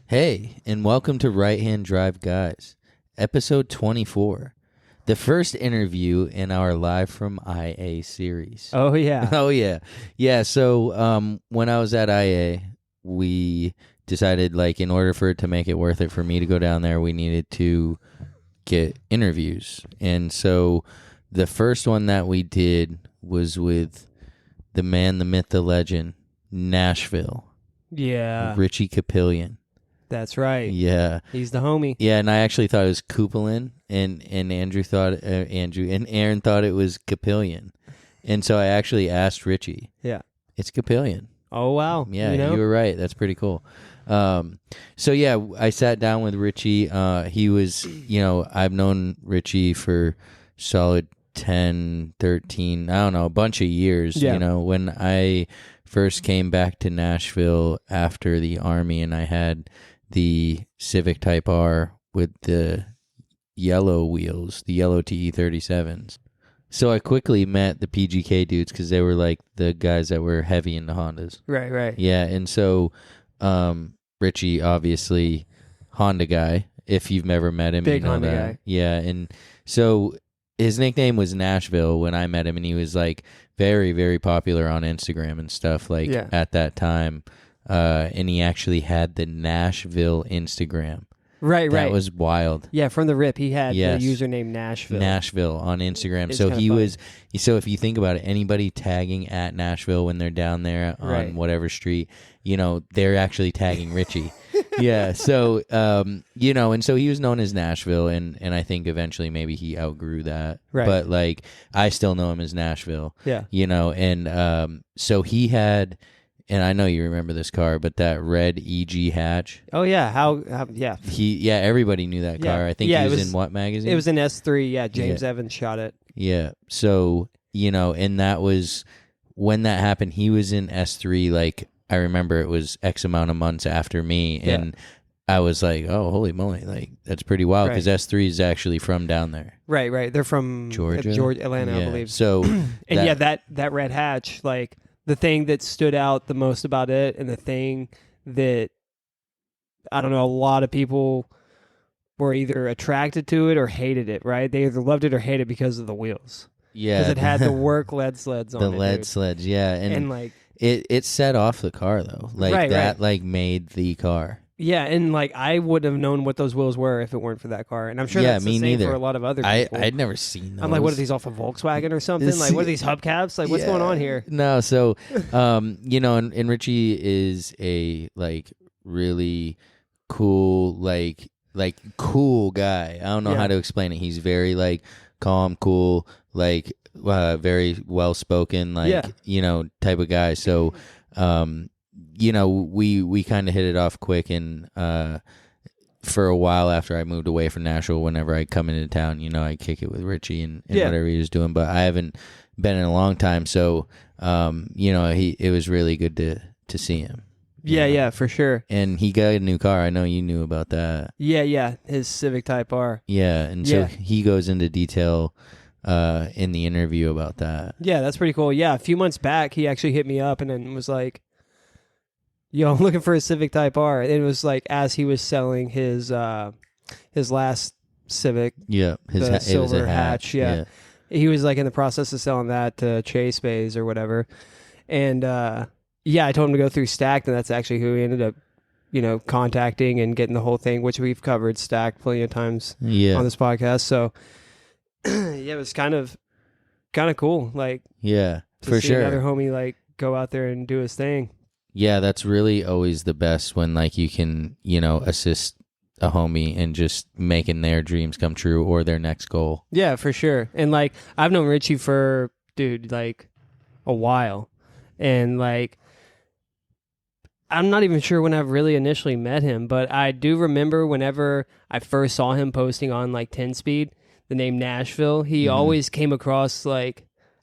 Hey, and welcome to Right Hand Drive Guys, episode 24, the first interview in our Live from IA series. Oh, yeah. Oh, yeah. Yeah, so when I was at IA, we decided, in order for it to make it worth it for me to go down there, we needed to get interviews. And so the first one that we did was with the man, the myth, the legend, Nashville. Yeah. Richie Capillion. That's right. Yeah. He's the homie. Yeah, and I actually thought it was Kupelin, and Aaron thought it was Capillion. And so I actually asked Richie. Yeah. It's Capillion. Oh, wow. Yeah, you were right. That's pretty cool. So yeah, I sat down with Richie. He was, I've known Richie for solid 10, 13, I don't know, a bunch of years. Yeah. When I first came back to Nashville after the Army, and I had the Civic Type R with the yellow wheels, the yellow TE37s. So I quickly met the PGK dudes because they were like the guys that were heavy into Hondas. Right. Yeah, and so Richie, obviously, Honda guy, if you've never met him. Big Honda guy. Yeah, and so his nickname was Nashville when I met him, and he was like very, very popular on Instagram and stuff at that time. And he actually had the Nashville Instagram. Right. That was wild. Yeah, from the rip, he had the username Nashville. Nashville on Instagram. It's so kinda he funny. was. So if you think about it, anybody tagging at Nashville when they're down there on whatever street, they're actually tagging Richie. Yeah. So and so he was known as Nashville, and I think eventually maybe he outgrew that. Right. But I still know him as Nashville. Yeah. And so he had. And I know you remember this car, but that red EG hatch. Oh, yeah. How yeah. Everybody knew that car. I think he was in what magazine? It was in S3. Yeah, James Evans shot it. Yeah. So, and that was, when that happened, he was in S3, I remember it was X amount of months after me. Yeah. And I was like, oh, holy moly. That's pretty wild, because S3 is actually from down there. Right. They're from Georgia? Atlanta, I believe. So. And that red hatch, the thing that stood out the most about it, and the thing that, I don't know, a lot of people were either attracted to it or hated it, right? They either loved it or hated it because of the wheels. Yeah. Because it had the work lead sleds on it. The lead sleds, yeah. And it set off the car, though. Made the car. Yeah, and I wouldn't have known what those wheels were if it weren't for that car. And I'm sure that's the same for a lot of other people. I'd never seen those. I'm like, what are these off of Volkswagen or something? What are these hubcaps? What's going on here? No, so, and Richie is a, really cool, cool guy. I don't know how to explain it. He's very, calm, cool, very well-spoken, type of guy. So, we kind of hit it off quick, and for a while after I moved away from Nashville, whenever I come into town, I kick it with Richie and whatever he was doing, but I haven't been in a long time, so it was really good to see him. Yeah, for sure. And he got a new car. I know you knew about that. Yeah, his Civic Type R. Yeah, and so he goes into detail in the interview about that. Yeah, that's pretty cool. Yeah, a few months back, he actually hit me up and then was like, yo, I'm looking for a Civic Type R. And it was as he was selling his last Civic. Yeah, the silver it was a hatch. Yeah. He was in the process of selling that to Chase Bays or whatever. And I told him to go through Stacked, and that's actually who he ended up, contacting and getting the whole thing, which we've covered Stacked plenty of times on this podcast. So it was kind of cool. For sure. Another homie go out there and do his thing. Yeah, that's really always the best, when you can, assist a homie in just making their dreams come true or their next goal. Yeah, for sure. And I've known Richie for, a while. And I'm not even sure when I've really initially met him, but I do remember whenever I first saw him posting on 10-speed, the name Nashville, he always came across I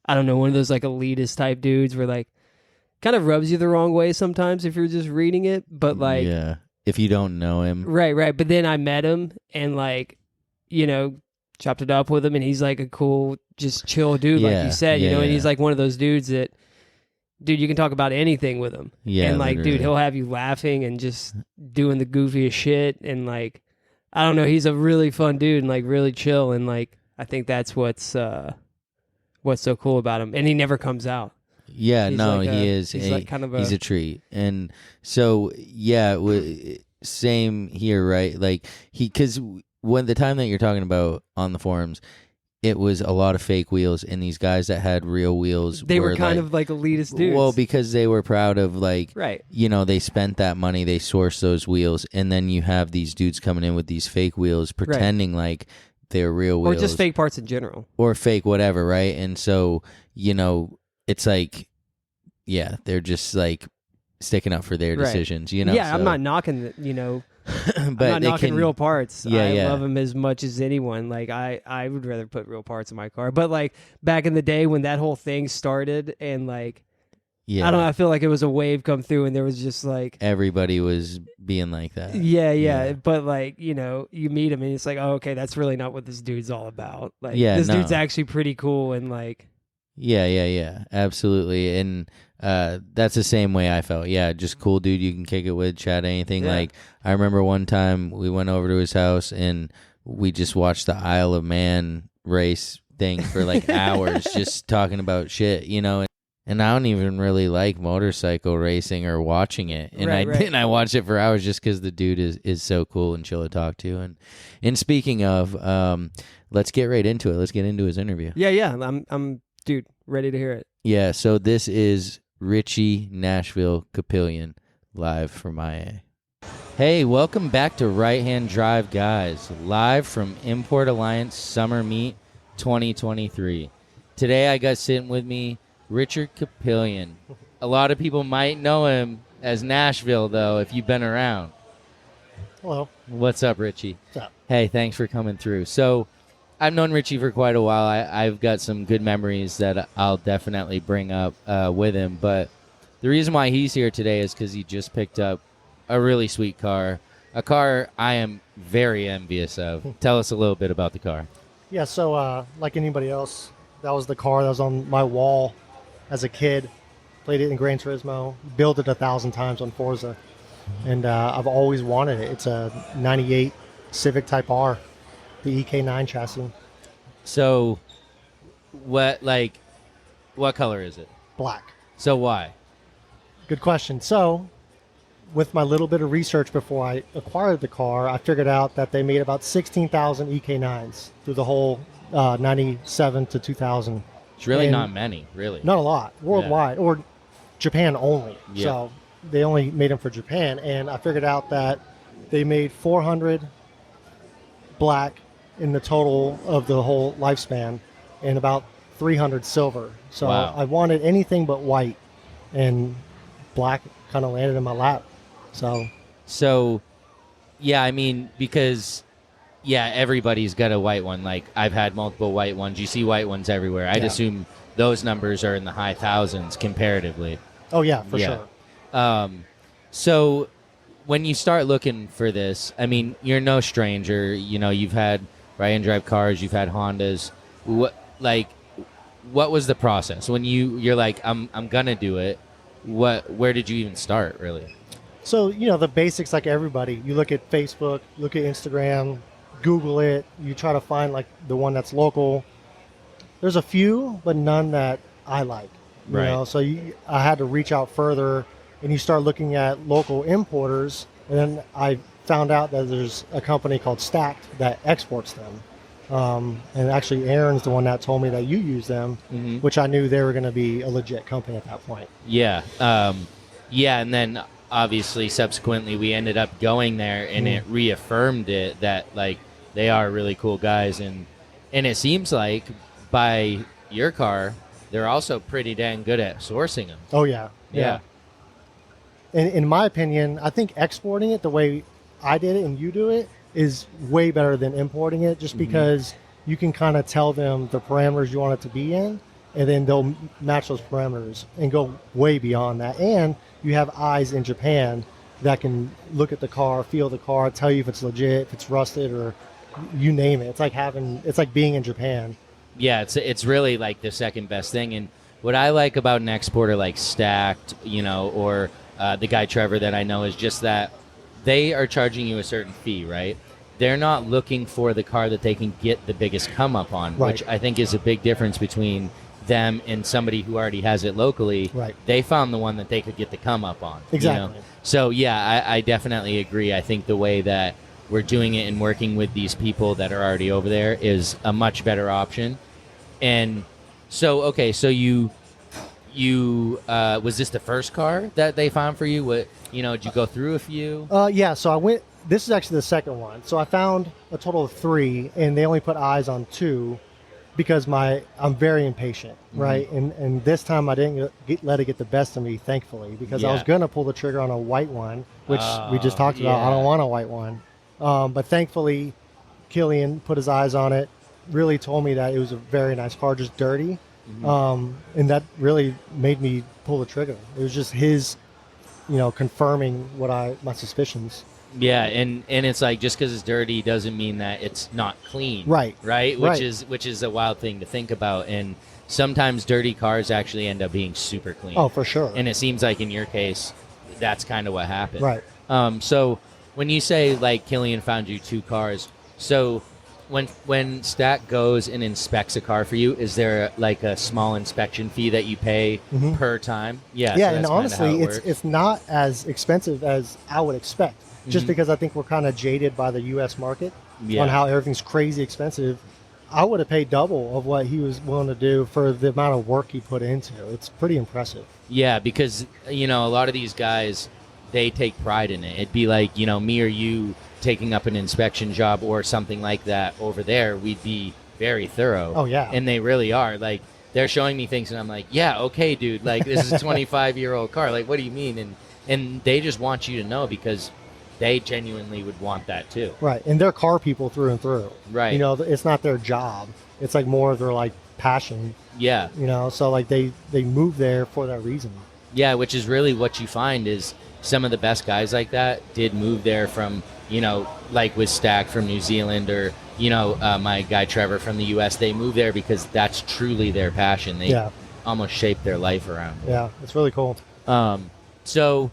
don't know, one of those elitist type dudes where kind of rubs you the wrong way sometimes if you're just reading it, but if you don't know him. Right. But then I met him and chopped it up with him, and he's a cool, just chill dude, like you said, and he's one of those dudes that dude, you can talk about anything with him. Yeah, and like, literally. dude, he'll have you laughing and just doing the goofiest shit. And like, I don't know, he's a really fun dude and like really chill. And like, I think that's what's so cool about him. And he nenever comes out. Yeah, He's no, like he is. He's like kind of he's a treat. And so, yeah, same here, right? Like, because when the time that you're talking about on the forums, it was a lot of fake wheels, and these guys that had real wheels, they were kind of like elitist dudes. Well, because they were proud of, like, right. you know, they spent that money, they sourced those wheels, and then you have these dudes coming in with these fake wheels, pretending like they're real wheels. Or just fake parts in general. Or fake whatever, right? And so, you know, it's like, yeah, they're just like sticking up for their decisions, you know? Yeah, so. I'm not knocking, but I'm not knocking real parts. Yeah, I love them as much as anyone. Like, I would rather put real parts in my car. But like back in the day when that whole thing started and like, I don't know, I feel like it was a wave come through and there was just like... Everybody was being like that. Yeah. But like, you meet him and it's like, oh, okay, that's really not what this dude's all about. Like, this dude's actually pretty cool and like... Yeah, absolutely. And that's the same way I felt. Yeah, just cool dude you can kick it with, chat anything. Like, I remember one time we went over to his house and we just watched the Isle of Man race thing for like hours, just talking about shit, And I don't even really like motorcycle racing or watching it. And I watch it for hours just because the dude is so cool and chill to talk to. And speaking of, let's get right into it. Let's get into his interview. Yeah. I'm dude, ready to hear it. Yeah, so this is Richie Nashville Capillion live from IA. Hey, welcome back to Right Hand Drive, guys. Live from Import Alliance Summer Meet 2023. Today I got sitting with me Richard Capillion. A lot of people might know him as Nashville, though, if you've been around. Hello. What's up, Richie? What's up? Hey, thanks for coming through. So, I've known Richie for quite a while. I've got some good memories that I'll definitely bring up with him. But the reason why he's here today is because he just picked up a really sweet car, a car I am very envious of. Tell us a little bit about the car. Yeah, so like anybody else, that was the car that was on my wall as a kid. Played it in Gran Turismo, built it 1,000 times on Forza, and I've always wanted it. It's a 98 Civic Type R, the EK9 chassis. So, what color is it? Black. So why? Good question. So, with my little bit of research before I acquired the car, I figured out that they made about 16,000 EK9s through the whole 97 to 2000. It's really not many, really. Not a lot. Worldwide, or Japan only. Yeah. So they only made them for Japan. And I figured out that they made 400 black in the total of the whole lifespan and about 300 silver. So wow. I wanted anything but white, and black kind of landed in my lap. So yeah, I mean, because, yeah, everybody's got a white one. Like, I've had multiple white ones. You see white ones everywhere. I'd assume those numbers are in the high thousands comparatively. Oh, yeah, for sure. So when you start looking for this, I mean, you're no stranger. You've had right-hand drive cars. You've had Hondas. What was the process? When you're like, I'm going to do it, where did you even start, really? So, the basics, like everybody. You look at Facebook, look at Instagram, Google it. You try to find, like, the one that's local. There's a few, but none that I like. You know? So I had to reach out further, and you start looking at local importers. And then I found out that there's a company called Stacked that exports them. And actually, Aaron's the one that told me that you use them, which I knew they were going to be a legit company at that point. Yeah. And then obviously subsequently we ended up going there, and it reaffirmed it that, like, they are really cool guys. And it seems like by your car, they're also pretty dang good at sourcing them. Oh, yeah. And in my opinion, I think exporting it the way I did it and you do it is way better than importing it, just because you can kind of tell them the parameters you want it to be in, and then they'll match those parameters and go way beyond that. And you have eyes in Japan that can look at the car, feel the car, tell you if it's legit, if it's rusted, or you name it. It's like being in Japan. Yeah, it's really like the second best thing. And what I like about an exporter like Stacked, or the guy Trevor that I know, is just that they are charging you a certain fee, right? They're not looking for the car that they can get the biggest come up on, Right. which I think is a big difference between them and somebody who already has it locally. Right. They found the one that they could get the come up on. Exactly. So yeah, I definitely agree. I think the way that we're doing it and working with these people that are already over there is a much better option. And so, okay, so you was this the first car that they found for you? What, did you go through a few? Yeah, so I went. This is actually the second one. So I found a total of 3, and they only put eyes on 2 because I'm very impatient, right? And this time I didn't let it get the best of me, thankfully, because I was gonna pull the trigger on a white one, which we just talked about. I don't want a white one, but thankfully, Killian put his eyes on it. Really told me that it was a very nice car, just dirty, and that really made me pull the trigger. It was just his, confirming my suspicions. Yeah, and it's like, just because it's dirty doesn't mean that it's not clean. Right. Which is a wild thing to think about. And sometimes dirty cars actually end up being super clean. Oh, for sure. And it seems like in your case, that's kind of what happened. Right. So when you say like Killian found you 2 cars, so when Stack goes and inspects a car for you, is there like a small inspection fee that you pay per time? Yeah. Yeah, so and honestly, it's not as expensive as I would expect. Just because I think we're kind of jaded by the U.S. market on how everything's crazy expensive. I would have paid double of what he was willing to do for the amount of work he put into it. It's pretty impressive. Yeah, because, a lot of these guys, they take pride in it. It'd be like, me or you taking up an inspection job or something like that over there, we'd be very thorough. Oh, yeah. And they really are. Like, they're showing me things, and I'm like, yeah, okay, dude. Like, this is a 25-year-old car. Like, what do you mean? And they just want you to know because they genuinely would want that too. Right. And they're car people through and through. Right. It's not their job. It's like more of their like passion. Yeah. So like they move there for that reason. Yeah, which is really what you find is some of the best guys like that did move there from, like with Stack from New Zealand or, my guy Trevor from the US. They move there because that's truly their passion. They almost shape their life around it. Yeah, it's really cool. So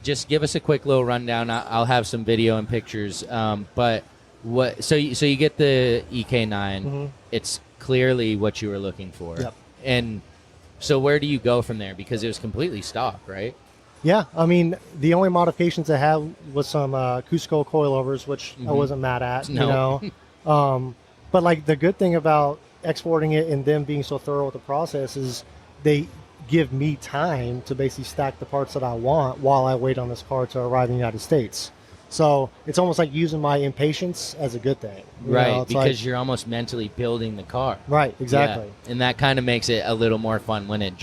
just give us a quick little rundown. I'll have some video and pictures. But so you get the EK9. It's clearly what you were looking for. Yep. And so where do you go from there? Because it was completely stock, right? Yeah, I mean, the only modifications I had was some Cusco coilovers, which I wasn't mad at, No. But like the good thing about exporting it and them being so thorough with the process is they give me time to basically stack the parts that I want while I wait on this car to arrive in the United States. So it's almost like using my impatience as a good thing. Right, because you're almost mentally building the car. Right, exactly. Yeah. And that kind of makes it a little more fun when it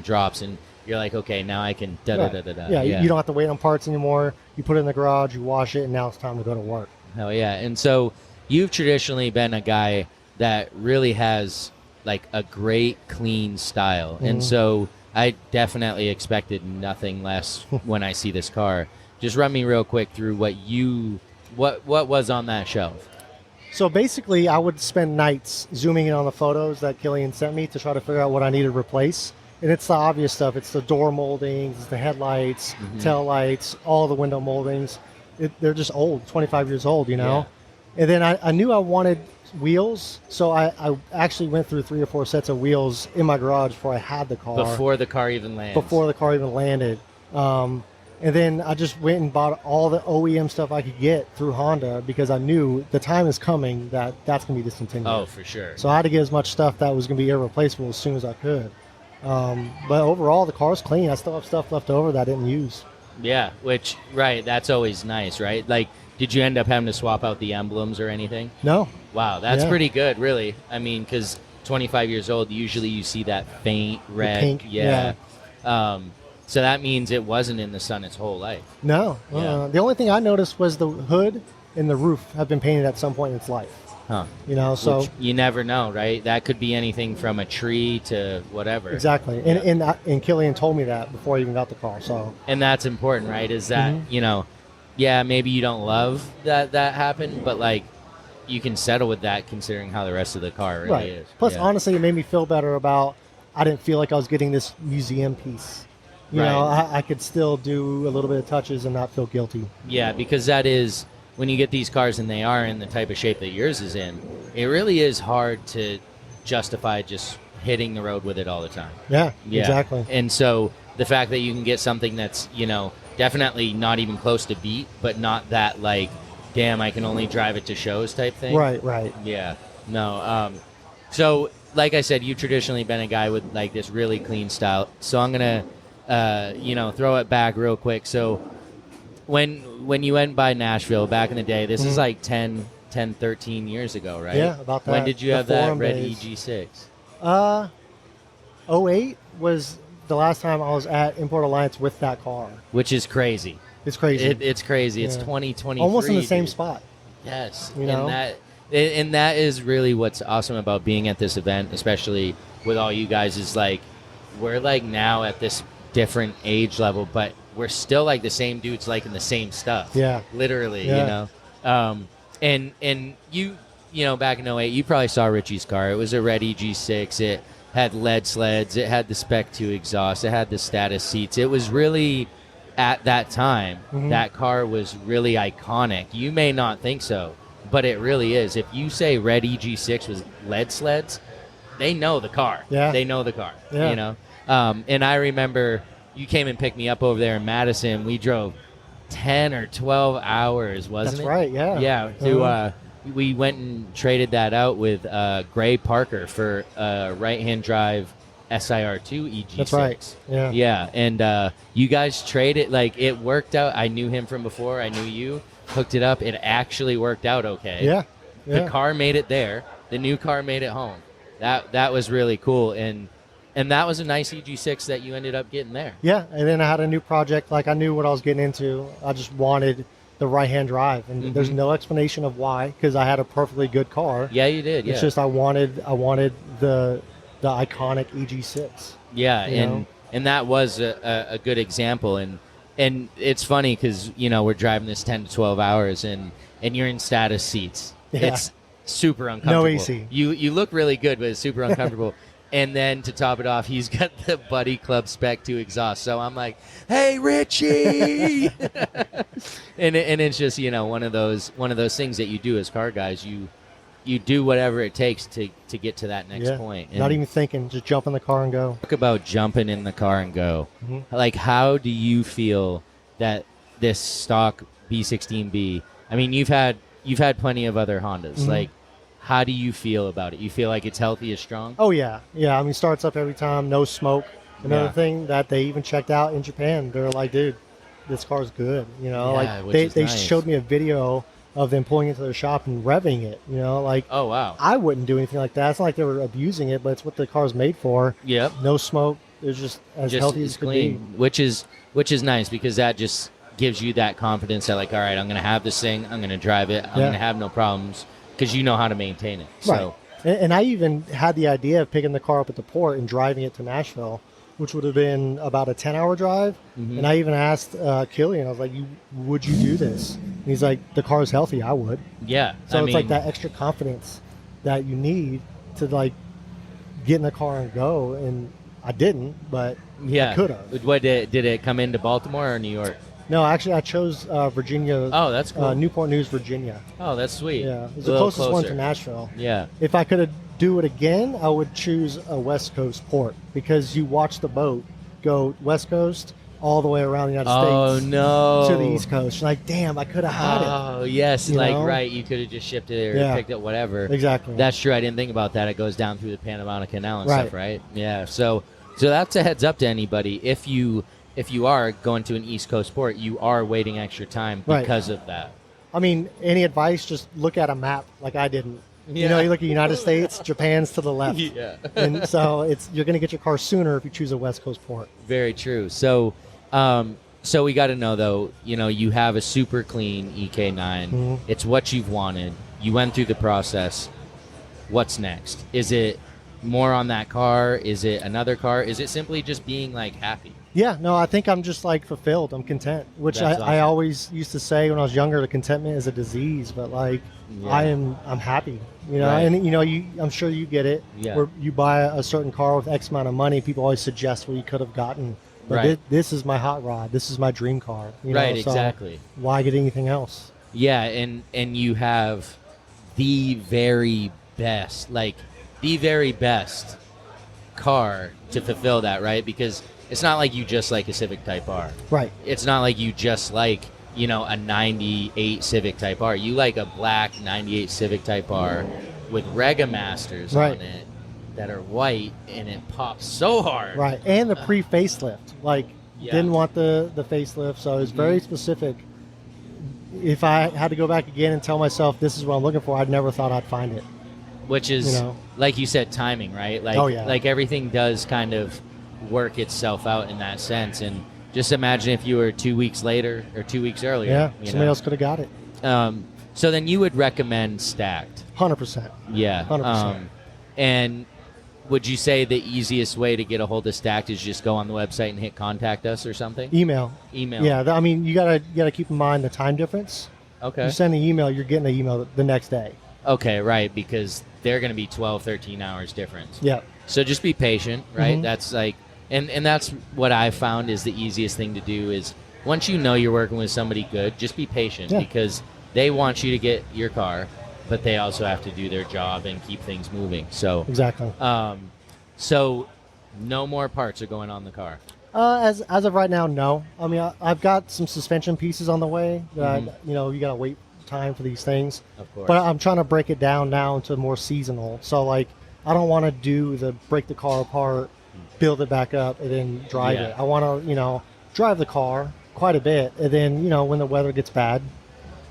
drops and you're like, okay, now I can da-da-da-da-da. Yeah, you don't have to wait on parts anymore. You put it in the garage, you wash it, and now it's time to go to work. Hell yeah. And so you've traditionally been a guy that really has like a great clean style. And so I definitely expected nothing less when I see this car. Just run me real quick through what was on that shelf. So basically, I would spend nights zooming in on the photos that Killian sent me to try to figure out what I needed to replace. And it's the obvious stuff. It's the door moldings, it's the headlights, tail lights, all the window moldings. They're just old, 25 years old, Yeah. And then I knew I wanted wheels, so I actually went through 3 or 4 sets of wheels in my garage before I had the car. Before the car even landed. And then I just went and bought all the OEM stuff I could get through Honda because I knew the time is coming that's going to be discontinued. Oh, for sure. So I had to get as much stuff that was going to be irreplaceable as soon as I could. But overall, the car's clean. I still have stuff left over that I didn't use. Yeah, that's always nice, right? Like, did you end up having to swap out the emblems or anything? No. Wow, that's pretty good, really. I mean, because 25 years old, usually you see that faint red. The pink, yeah. So that means it wasn't in the sun its whole life. No. Yeah. The only thing I noticed was the hood and the roof have been painted at some point in its life. Huh. So which you never know, right? That could be anything from a tree to whatever. Exactly. Yeah. And Killian told me that before I even got the car. So. And that's important, right? Is that, maybe you don't love that happened, but like you can settle with that considering how the rest of the car really is. Plus, Yeah. honestly, it made me feel better about I didn't feel like I was getting this museum piece. You Right. know, I could still do a little bit of touches and not feel guilty. Yeah, because that is when you get these cars and they are in the type of shape that yours is in. It really is hard to justify just hitting the road with it all the time. Yeah, exactly. And so the fact that you can get something that's, definitely not even close to beat, but not that like, damn, I can only drive it to shows type thing. Right. Yeah. No. So like I said, you've traditionally been a guy with like this really clean style. So I'm gonna, throw it back real quick. So when you went by Nashville back in the day, this is like 10, 13 years ago, right? Yeah, about that. When did you The have that forum red days. EG6? 08 was the last time I was at Import Alliance with that car. Which is crazy. It's crazy. It's crazy. It's Yeah. 2023. Almost in the same dude. spot. Yes, You know? and that is really what's awesome about being at this event, especially with all you guys. Is like we're like now at this different age level, but we're still like the same dudes liking the same stuff. Yeah. Literally, Yeah. and you back in 08, you probably saw Richie's car. It was a red EG6. It had LED sleds. It had the Spec 2 exhaust. It had the status seats. It was really, at that time, that car was really iconic. You may not think so, but it really is. If you say red EG6 was LED sleds, they know the car. Yeah. They know the car, Yeah. And I remember you came and picked me up over there in Madison. We drove 10 or 12 hours, wasn't That's it? right, yeah. Yeah. We went and traded that out with Gray Parker for right-hand drive SIR2 EG6. That's right. Yeah. Yeah, and you guys traded, like, it worked out. I knew him from before. I knew you. Hooked it up. It actually worked out okay. Yeah. The car made it there. The new car made it home. That was really cool, and that was a nice EG6 that you ended up getting there. Yeah, and then I had a new project. Like, I knew what I was getting into. I just wanted the right-hand drive, and there's no explanation of why, because I had a perfectly good car. Yeah, you did. Yeah. It's just I wanted the iconic EG6. Yeah, you know? and that was a good example, and it's funny because we're driving this 10 to 12 hours, and you're in status seats. Yeah. It's super uncomfortable. No AC. You look really good, but it's super uncomfortable. And then to top it off, he's got the Buddy Club Spec 2 exhaust. So I'm like, "Hey, Richie!" and it's just one of those things that you do as car guys. You do whatever it takes to get to that next point. And Not even thinking, just jump in the car and go. talk about jumping in the car and go. Like, how do you feel that this stock B16B? I mean, you've had plenty of other Hondas. Like, how do you feel about it? You feel like it's healthy as strong? Oh, yeah. Yeah, I mean, starts up every time, no smoke. Another Yeah. thing that they even checked out in Japan, they're like, dude, this car's good. Yeah, Like which they is nice. showed me a video of them pulling into their shop and revving it. Like, Oh, wow. I wouldn't do anything like that. It's not like they were abusing it, but it's what the car's made for. Yep. No smoke. It's just as Just healthy as as it could clean, be. which is nice because that just gives you that confidence that, like, all right, I'm going to have this thing. I'm going to drive it. I'm Yeah. going to have no problems because you know how to maintain it. So, Right. And I even had the idea of picking the car up at the port and driving it to Nashville, which would have been about a 10-hour drive. And I even asked Killian, I was like, would you do this? And he's like, the car's healthy, I would. yeah. So I it's like mean, that extra confidence that you need to, like, get in the car and go. And I didn't, but yeah. I could have. What did it come into Baltimore or New York? No, actually, I chose Virginia. Oh, that's cool. Newport News, Virginia. Oh, that's sweet. Yeah, it's A the little closest one to closer. Nashville. Yeah. If I could do it again, I would choose a West Coast port because you watch the boat go West Coast all the way around the United Oh, States no. to the East Coast. You're like, damn, I could have had it. Oh, yes. You Like, know? right. You could have just shipped it or Yeah. picked it, whatever. Exactly. That's true. I didn't think about that. It goes down through the Panama Canal and Right. stuff, right? Yeah. So that's a heads up to anybody. If you are going to an East Coast port, you are waiting extra time Right. because of that. I mean, any advice? Just look at a map like I didn't. Yeah. You look at United States, Japan's to the left. Yeah. And so you're going to get your car sooner if you choose a West Coast port. Very true. So, so we got to know though. You have a super clean EK9. It's what you've wanted. You went through the process. What's next? Is it more on that car? Is it another car? Is it simply just being like happy? Yeah, no, I think I'm just like fulfilled. I'm content, which That's I awesome. always used to say when I was younger. The contentment is a disease, but like Yeah. I'm happy, you know. Right. And you know, I'm sure you get it. Yeah. Where you buy a certain car with X amount of money, people always suggest what you could have gotten. But Right. this is my hot rod. This is my dream car. You Right, know? So exactly. why get anything else? Yeah, and you have the very best, like the very best car to fulfill that, right? Because it's not like you just like a Civic Type R. Right. It's not like you just like, you know, a 98 Civic Type R. You like a black 98 Civic Type R with Rega Masters Right. on it that are white, and it pops so hard. Right. And the pre-facelift, like Yeah. didn't want the facelift, so it was very specific. If I had to go back again and tell myself this is what I'm looking for, I'd never thought I'd find it. Which is, You know. like you said, timing, right? Like, Oh, yeah. like everything does kind of work itself out in that sense. And just imagine if you were 2 weeks later or 2 weeks earlier. Yeah, you somebody know? else could have got it. So then you would recommend Stacked. 100%. Yeah. 100%. And would you say the easiest way to get a hold of Stacked is just go on the website and hit contact us or something? Email. Email. Yeah, I mean, you gotta keep in mind the time difference. Okay. You send an email, you're getting an email the next day. Okay, right, because they're going to be 12, 13 hours difference. Yeah. So just be patient, right? Mhm. That's like, and that's what I found is the easiest thing to do is once you know you're working with somebody good, just be patient Yeah. because they want you to get your car, but they also have to do their job and keep things moving. So, Exactly. so no more parts are going on the car. As of right now, no. I mean, I've got some suspension pieces on the way that Mhm. you gotta wait time for these things. Of course. But I'm trying to break it down now into more seasonal. So like, I don't want to do the break the car apart, build it back up, and then drive Yeah. it. I want to drive the car quite a bit, and then when the weather gets bad,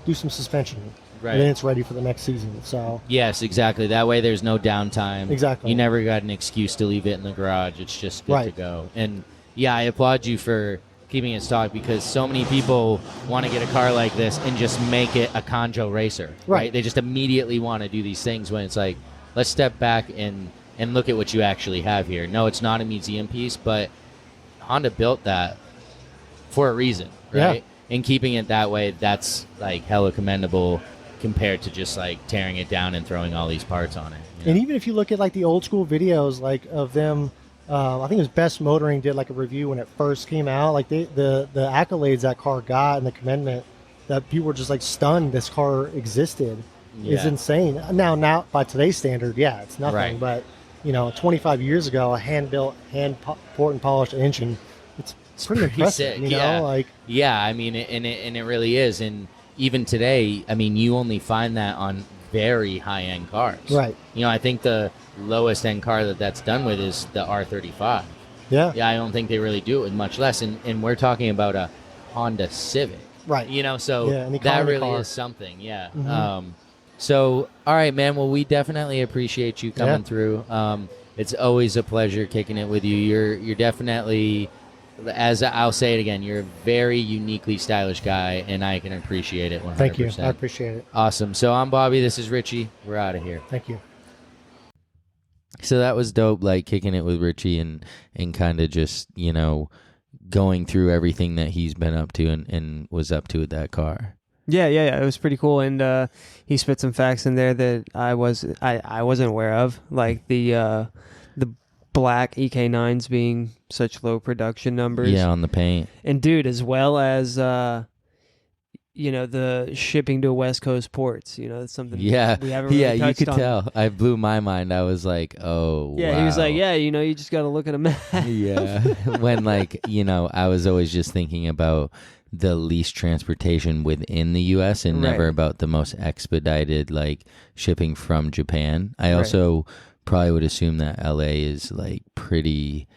do some suspension, Right. and then it's ready for the next season. So Yes, exactly. That way there's no downtime. Exactly. You never got an excuse to leave it in the garage. It's just good to Right. go. And yeah, I applaud you for keeping it stock because so many people want to get a car like this and just make it a Conjo racer. Right. They just immediately want to do these things when it's like, let's step back and look at what you actually have here. No, it's not a museum piece, but Honda built that for a reason, right? And keeping it that way, that's like hella commendable compared to just like tearing it down and throwing all these parts on it. you know? And even if you look at like the old school videos, like of them, I think it was Best Motoring did like a review when it first came out. Like the accolades that car got and the commendment that people were just like stunned this car existed is Yeah. insane. Now by today's standard, yeah, it's nothing. Right. But 25 years ago, a port and polished engine, it's pretty impressive. sick, Yeah. Like Yeah, I mean, and it really is. And even today, I mean, you only find that on very high-end cars. Right. I think the lowest end car that's done with is the R35. yeah, Yeah, I don't think they really do it with much less. And we're talking about a Honda Civic. right. So Yeah, an that economy really car. is something. Yeah. Mhm. So, all right, man. Well, we definitely appreciate you coming Yeah. through. It's always a pleasure kicking it with you. You're definitely, as I'll say it again, you're a very uniquely stylish guy, and I can appreciate it 100%. Thank you. I appreciate it. Awesome. So I'm Bobby. This is Richie. We're out of here. Thank you. So that was dope, like kicking it with Richie and kind of just, going through everything that he's been up to and was up to with that car. Yeah. It was pretty cool, and he spit some facts in there that I wasn't aware of, like the black EK9s being such low production numbers. Yeah, on the paint. And dude, as well as the shipping to West Coast ports, that's something Yeah, we haven't really yeah, you touched could on. tell. I blew my mind. I was like, oh, Yeah, wow. he was like, yeah, you just got to look at a map. Yeah. When I was always just thinking about the least transportation within the U.S. and never Right. about the most expedited like shipping from Japan. I also probably would assume that L.A. is like pretty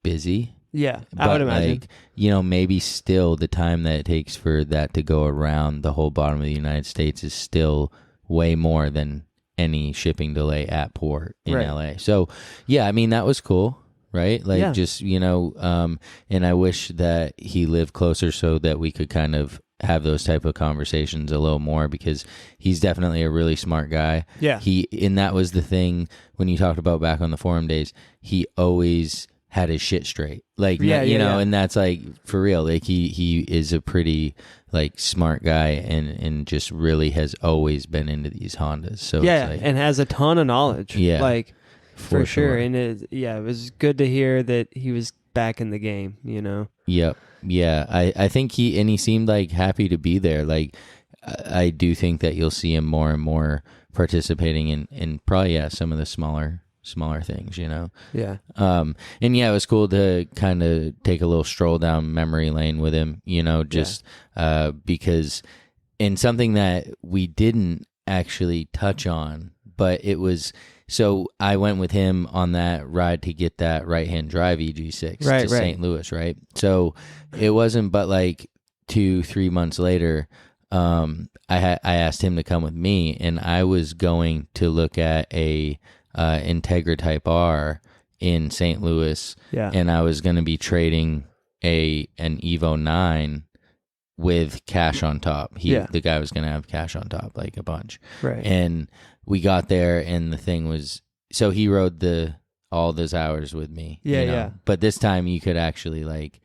busy. Yeah, I But would imagine. like, maybe still the time that it takes for that to go around the whole bottom of the United States is still way more than any shipping delay at port in Right. LA. So, yeah, I mean, that was cool, right? Like Yeah. just, and I wish that he lived closer so that we could kind of have those type of conversations a little more because he's definitely a really smart guy. Yeah. And that was the thing when you talked about back on the forum days, he always had his shit straight. Like, Yeah, you yeah, know, yeah. and that's like for real. Like he is a pretty like smart guy and just really has always been into these Hondas. So Yeah, it's like, and has a ton of knowledge. Yeah, like for sure. sure. And it was good to hear that he was back in the game. You know. Yep. Yeah. I think he seemed like happy to be there. Like I do think that you'll see him more and more participating in probably some of the smaller things, you know. Yeah. And yeah, it was cool to kind of take a little stroll down memory lane with him, you know, just because in something that we didn't actually touch on, but it was. So I went with him on that ride to get that right-hand drive EG6 to St. Louis, right? So it wasn't but like 2-3 months later, I asked him to come with me, and I was going to look at a Integra Type R in St. Louis, and I was going to be trading an Evo 9 with cash on top. The guy was going to have cash on top, like a bunch. Right. And we got there, and the thing was, so he rode all those hours with me. Yeah, you know? yeah. But this time you could actually like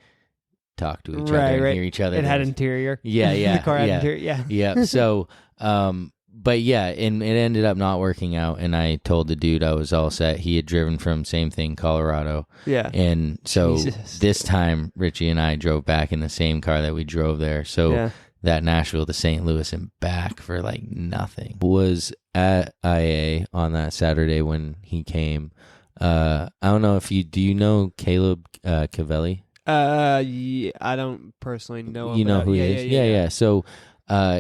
talk to each other and hear each other. It had interior. Yeah, yeah. The car had interior. Yeah. Yeah. So, but yeah, and it ended up not working out. And I told the dude I was all set. He had driven from same thing, Colorado. Yeah. And so Jesus. this time, Richie and I drove back in the same car that we drove there. So that Nashville to St. Louis and back for like nothing. Was at IA on that Saturday when he came. I don't know if do you know Caleb Cavelli? Yeah, I don't personally know him. You know who he is? Yeah. So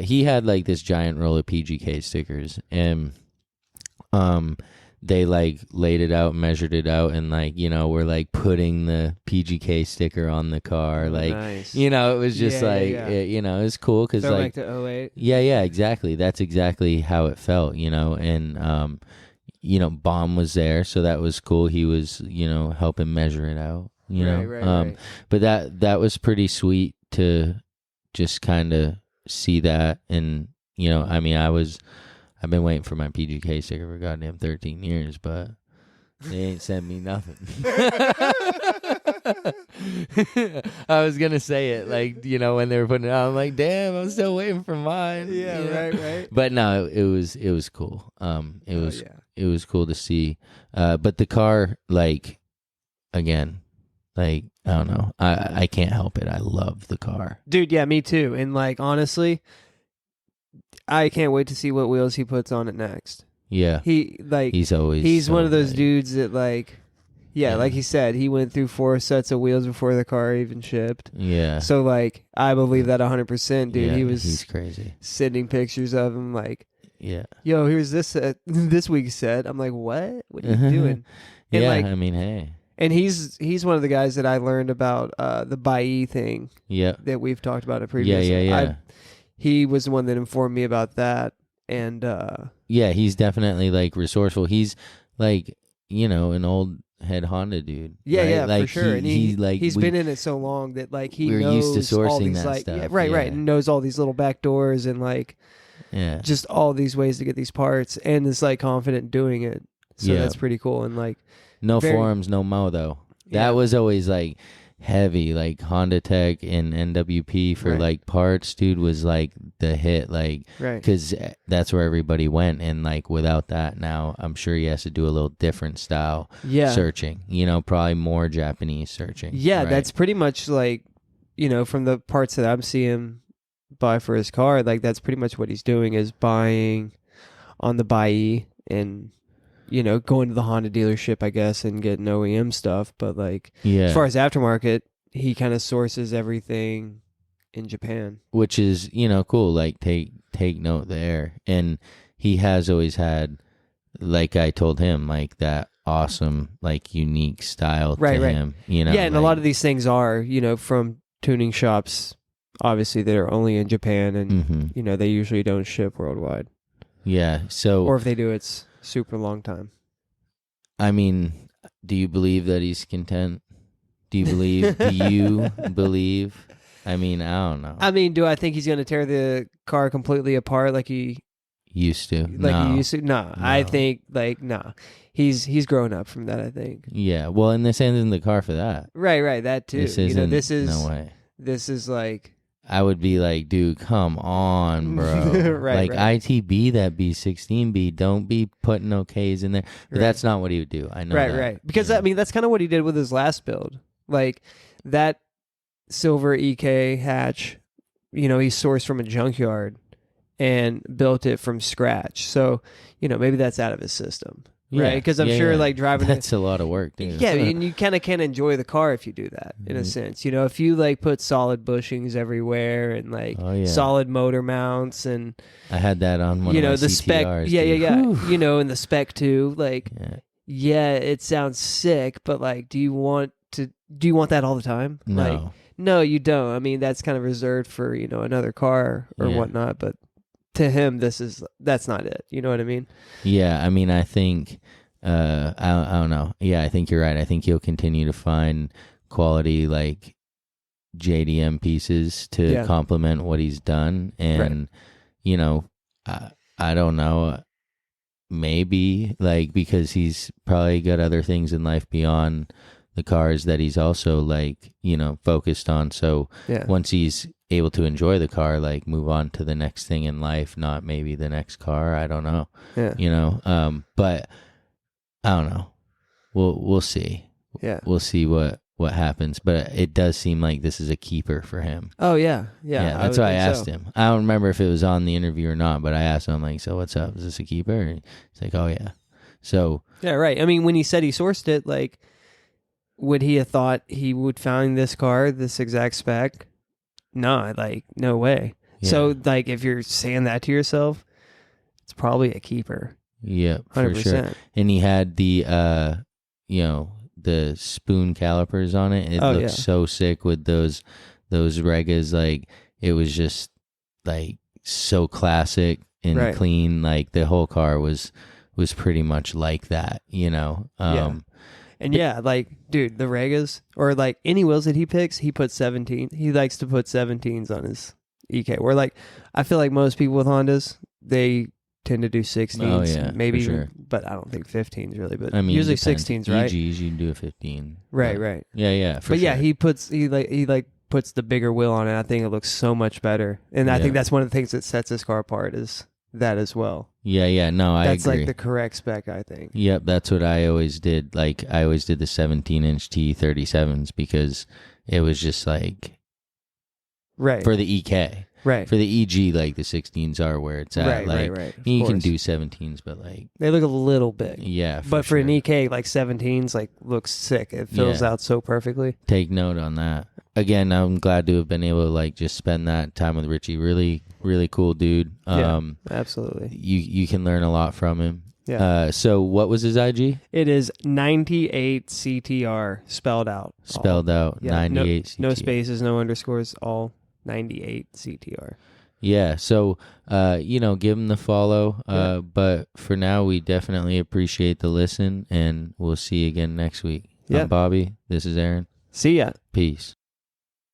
he had like this giant roll of PGK stickers, and they like laid it out, measured it out, and like, you know, we're like putting the PGK sticker on the car. Like, nice. You know, it was just you know, it was cool because like back to 08. Yeah, exactly. That's exactly how it felt, you know. And you know, Baum was there, so that was cool. He was, you know, helping measure it out, you know. Right. But that was pretty sweet to just kind of see that. And, you know, I mean, I've been waiting for my PGK sticker for goddamn 13 years, but they ain't sent me nothing. I was going to say it, like, you know, when they were putting it out, I'm like, damn, I'm still waiting for mine. Yeah, you know? right. But no, it was cool. It was cool to see. But the car, like, again, like, I don't know. I can't help it. I love the car. Dude, yeah, me too. And like, honestly, I can't wait to see what wheels he puts on it next. Yeah. He's one of those dudes that like, like he said, he went through 4 sets of wheels before the car even shipped. Yeah. So like, I believe that 100%, dude. Yeah, he's crazy. Sending pictures of him like, yeah, yo, here's this this week's set. I'm like, what? What are you doing? And yeah, like, I mean, hey. And he's one of the guys that I learned about the Bailly thing. Yeah. That we've talked about it previously. Yeah. He was the one that informed me about that. And yeah, he's definitely like resourceful. He's like, you know, an old head Honda dude. Yeah, right? yeah, like, for sure. And he's we, been in it so long that like we're knows used to sourcing all these that like stuff. right, and knows all these little back doors and like just all these ways to get these parts and is like confident doing it. So that's pretty cool. And like no forums, no mo though. That was always like heavy, like Honda Tech and NWP for like parts, dude, was like the hit, like, because that's where everybody went. And like without that, now I'm sure he has to do a little different style searching, you know, probably more Japanese searching. Yeah, that's pretty much like, you know, from the parts that I'm seeing buy for his car, like that's pretty much what he's doing is buying on the Bailly and, you know, going to the Honda dealership, I guess, and getting OEM stuff. But like, as far as aftermarket, he kind of sources everything in Japan, which is, you know, cool. Like take note there. And he has always had, like I told him, like that awesome, like unique style to him. You know, and a lot of these things are, you know, from tuning shops, obviously that are only in Japan, and you know they usually don't ship worldwide. Yeah. So, or if they do, it's super long time. I mean, do you believe that he's content? Do you believe? I mean, I don't know. I mean, do I think he's going to tear the car completely apart like he used to. Like No. he used to? No. I think like no. He's grown up from that, I think. Yeah. Well, and this isn't the car for that. Right, that too. This isn't. This is no way. This is like I would be like, dude, come on, bro. Right. ITB that B16B. Don't be putting no Ks in there. But Right. that's not what he would do. I know that. Right. Because I mean, that's kind of what he did with his last build. Like that silver EK hatch, he sourced from a junkyard and built it from scratch. So, maybe that's out of his system. Right, because I'm sure like driving that's a lot of work, dude. Yeah, and you kind of can't enjoy the car if you do that in a sense. If you like put solid bushings everywhere and like solid motor mounts and I had that on one of my the CTRs, spec, dude. and the spec too. Like, it sounds sick, but like, do you want that all the time? No, like, no, you don't. I mean, that's kind of reserved for another car or whatnot, but. To him, that's not it. You know what I mean? Yeah, I mean, I think, I don't know. Yeah, I think you're right. I think he'll continue to find quality like JDM pieces to complement what he's done, and I don't know. Maybe like because he's probably got other things in life beyond the cars that he's also like focused on. So once he's able to enjoy the car, like move on to the next thing in life, not maybe the next car. I don't know. But I don't know. We'll see. Yeah, we'll see what happens. But it does seem like this is a keeper for him. Oh yeah. That's why I asked him. I don't remember if it was on the interview or not, but I asked him, I'm like, so what's up? Is this a keeper? And he's like, oh yeah. So yeah, right. I mean, when he said he sourced it, like, would he have thought he would find this car, this exact spec? No, like, no way. Yeah. So, like, if you're saying that to yourself, it's probably a keeper. Yeah, 100%. For sure. And he had the, the spoon calipers on it. It looked so sick with those Regas. Like, it was just, like, so classic and clean. Like, the whole car was pretty much like that, And like, dude, the Regas or like any wheels that he picks, he puts 17. He likes to put 17s on his EK. Where like, I feel like most people with Hondas, they tend to do 16s. Oh, yeah, maybe, sure. But I don't think 15s really. But I mean, usually 16s, right? EGs, you can do a 15. Right. Yeah. But yeah, he puts puts the bigger wheel on it. I think it looks so much better, and I think that's one of the things that sets this car apart is that as well. Yeah. No, I agree. That's like the correct spec, I think. Yep, that's what I always did. Like, I always did the 17-inch T37s because it was just like... Right. For the EK. Right. For the EG, like, the 16s are where it's at. Right. You can do 17s, but like... They look a little big. Yeah, but for an EK, like 17s, like, looks sick. It fills out so perfectly. Take note on that. Again, I'm glad to have been able to like just spend that time with Richie. Really, really cool dude. Absolutely. You can learn a lot from him. Yeah. So what was his IG? It is 98 CTR spelled out. Spelled out. 98 CTR. No spaces, no underscores. All 98 CTR. Yeah. So give him the follow. But for now, we definitely appreciate the listen, and we'll see you again next week. I'm Bobby. This is Aaron. See ya. Peace.